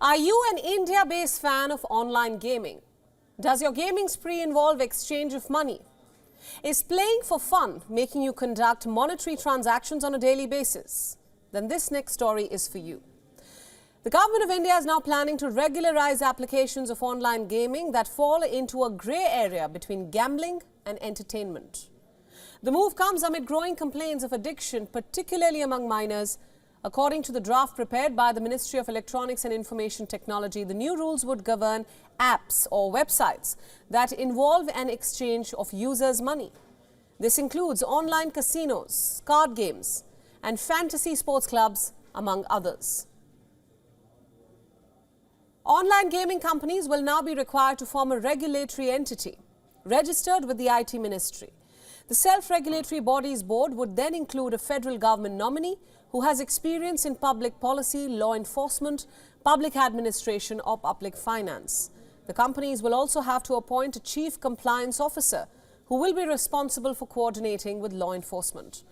Are you an India-based fan of online gaming? Does your gaming spree involve exchange of money? Is playing for fun making you conduct monetary transactions on a daily basis? Then this next story is for you. The Government of India is now planning to regularize applications of online gaming that fall into a grey area between gambling and entertainment. The move comes amid growing complaints of addiction, particularly among minors. According to the draft prepared by the Ministry of Electronics and Information Technology, the new rules would govern apps or websites that involve an exchange of users' money. This includes online casinos, card games, and fantasy sports clubs, among others. Online gaming companies will now be required to form a regulatory entity registered with the IT Ministry. The Self-Regulatory Bodies Board would then include a federal government nominee who has experience in public policy, law enforcement, public administration or public finance. The companies will also have to appoint a chief compliance officer who will be responsible for coordinating with law enforcement.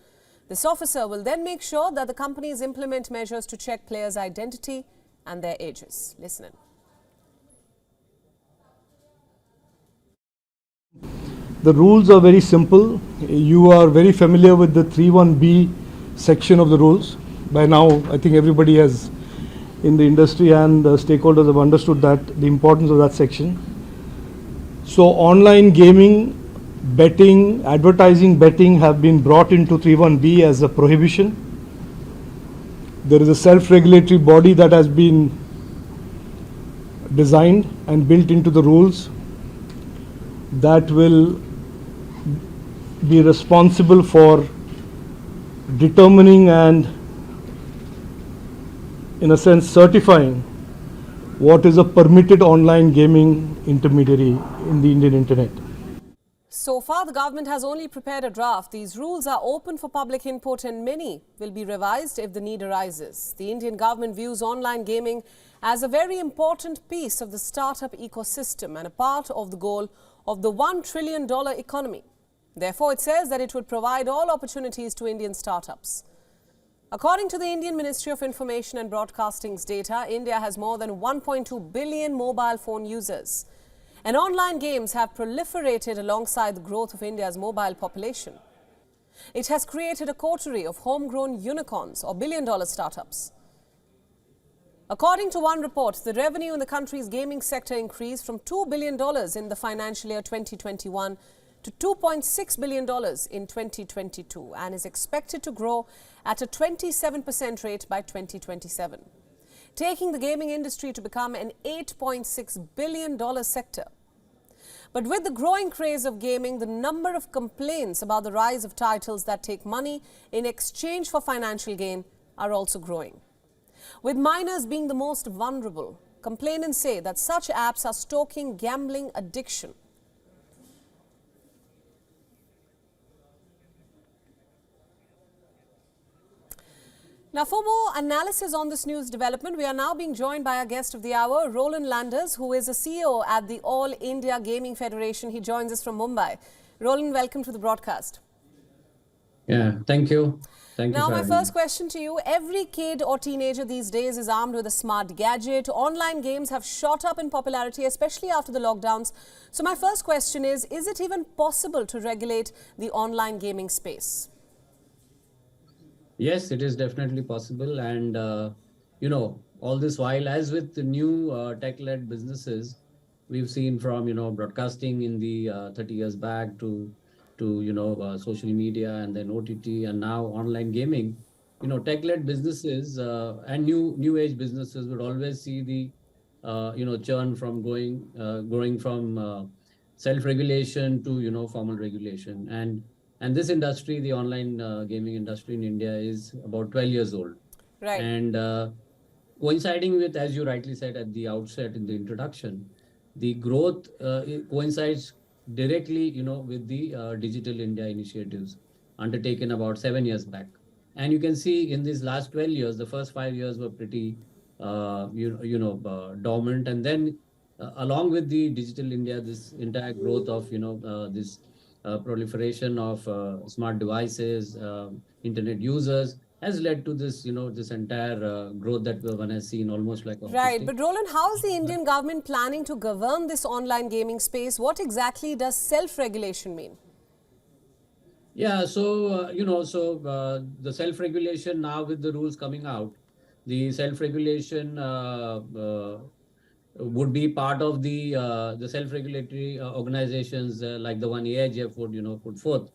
This officer will then make sure that the companies implement measures to check players' identity and their ages. Listen in. The rules are very simple. You are very familiar with the 3(1)B section of the rules. By now, I think everybody has, in the industry and the stakeholders have understood that, the importance of that section. So online gaming, betting, advertising betting have been brought into 3(1)B as a prohibition. There is a self-regulatory body that has been designed and built into the rules that will be responsible for determining and, in a sense, certifying what is a permitted online gaming intermediary in the Indian internet. So far, the government has only prepared a draft. These rules are open for public input and many will be revised if the need arises. The Indian government views online gaming as a very important piece of the startup ecosystem and a part of the goal of the $1 trillion economy. Therefore, it says that it would provide all opportunities to Indian startups. According to the Indian Ministry of Information and Broadcasting's data, India has more than 1.2 billion mobile phone users. And online games have proliferated alongside the growth of India's mobile population. It has created a coterie of homegrown unicorns or billion-dollar startups. According to one report, the revenue in the country's gaming sector increased from $2 billion in the financial year 2021 to $2.6 billion in 2022 and is expected to grow at a 27% rate by 2027, taking the gaming industry to become an $8.6 billion sector. But with the growing craze of gaming, the number of complaints about the rise of titles that take money in exchange for financial gain are also growing. With minors being the most vulnerable, complainants say that such apps are stoking gambling addiction. Now, for more analysis on this news development, we are now being joined by our guest of the hour, Roland Landers, who is a CEO at the All India Gaming Federation. He joins us from Mumbai. Roland, welcome to the broadcast. Yeah, thank you. Thank you. Now, my first question to you, every kid or teenager these days is armed with a smart gadget. Online games have shot up in popularity, especially after the lockdowns. So my first question is it even possible to regulate the online gaming space? Yes, it is definitely possible. And, all this while, as with the new tech-led businesses, we've seen from, broadcasting in the 30 years back to social media and then OTT and now online gaming, tech-led businesses and new age businesses would always see the, churn from growing from self-regulation to, formal regulation. And this industry, the online gaming industry in India, is about 12 years old. Right. And coinciding with, as you rightly said at the outset in the introduction, the growth coincides directly, with the Digital India initiatives undertaken about 7 years back. And you can see in these last 12 years, the first 5 years were pretty, dormant. And then along with the Digital India, this entire growth of, this proliferation of smart devices, internet users has led to this, this entire growth that one has seen, almost like a hockey Right, stick. but Roland, how is the Indian government planning to govern this online gaming space? What exactly does self-regulation mean? Yeah, so the self-regulation now with the rules coming out, the self-regulation would be part of the self-regulatory organizations like the one AIGF would put forth,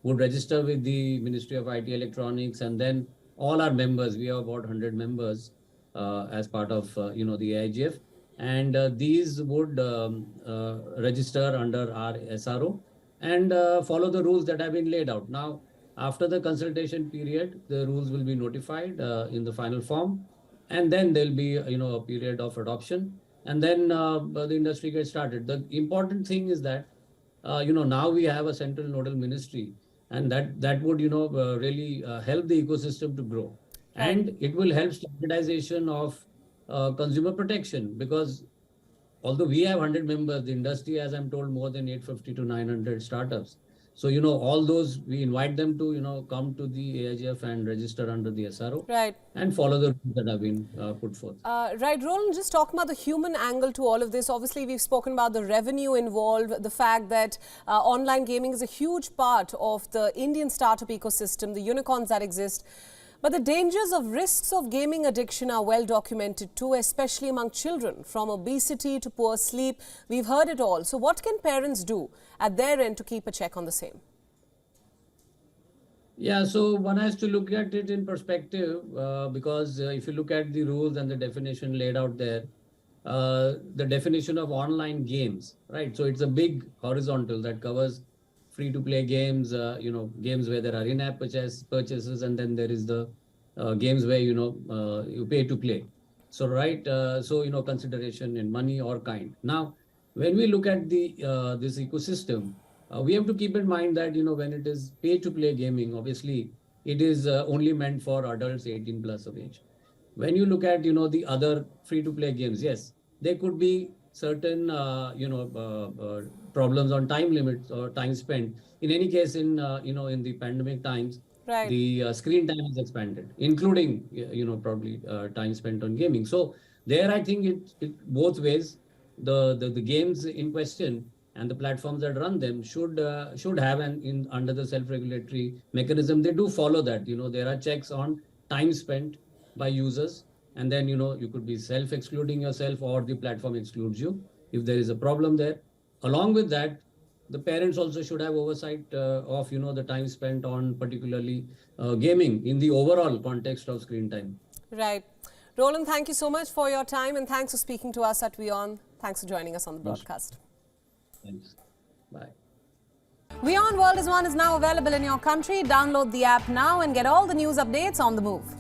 would register with the Ministry of IT Electronics, and then all our members, we have about 100 members as part of the AIGF, and these would register under our SRO and follow the rules that have been laid out. Now, after the consultation period, the rules will be notified in the final form, and then there'll be a period of adoption, and then the industry gets started. The important thing is that now we have a central nodal ministry, and that would really help the ecosystem to grow, and it will help standardization of consumer protection, because although we have 100 members, the industry, as I'm told, more than 850 to 900 startups. So, all those, we invite them to, come to the AIGF and register under the SRO, Right. and follow the rules that have been put forth. Right, Roland, just talking about the human angle to all of this. Obviously, we've spoken about the revenue involved, the fact that online gaming is a huge part of the Indian startup ecosystem, the unicorns that exist. But the dangers of risks of gaming addiction are well documented too, especially among children, from obesity to poor sleep. We've heard it all. So what can parents do at their end to keep a check on the same? Yeah, so one has to look at it in perspective because if you look at the rules and the definition laid out there, the definition of online games, right? So it's a big horizontal that covers free-to-play games, games where there are in-app purchases, and then there is the games where, you pay to play. So, right, consideration in money or kind. Now, when we look at this ecosystem, we have to keep in mind that, when it is pay-to-play gaming, obviously, it is only meant for adults 18 plus of age. When you look at, the other free-to-play games, yes, there could be certain, problems on time limits or time spent. In any case, in the pandemic times, Right. the screen time is expanded, including, probably time spent on gaming. So there, I think it both ways, the games in question and the platforms that run them should have under the self-regulatory mechanism, they do follow that. There are checks on time spent by users, and then you could be self-excluding yourself, or the platform excludes you if there is a problem there. Along with that, the parents also should have oversight of the time spent on particularly gaming in the overall context of screen time. Right. Roland, thank you so much for your time, and thanks for speaking to us at WION. Thanks for joining us on the broadcast. Thanks. Bye. WION World is now available in your country. Download the app now and get all the news updates on the move.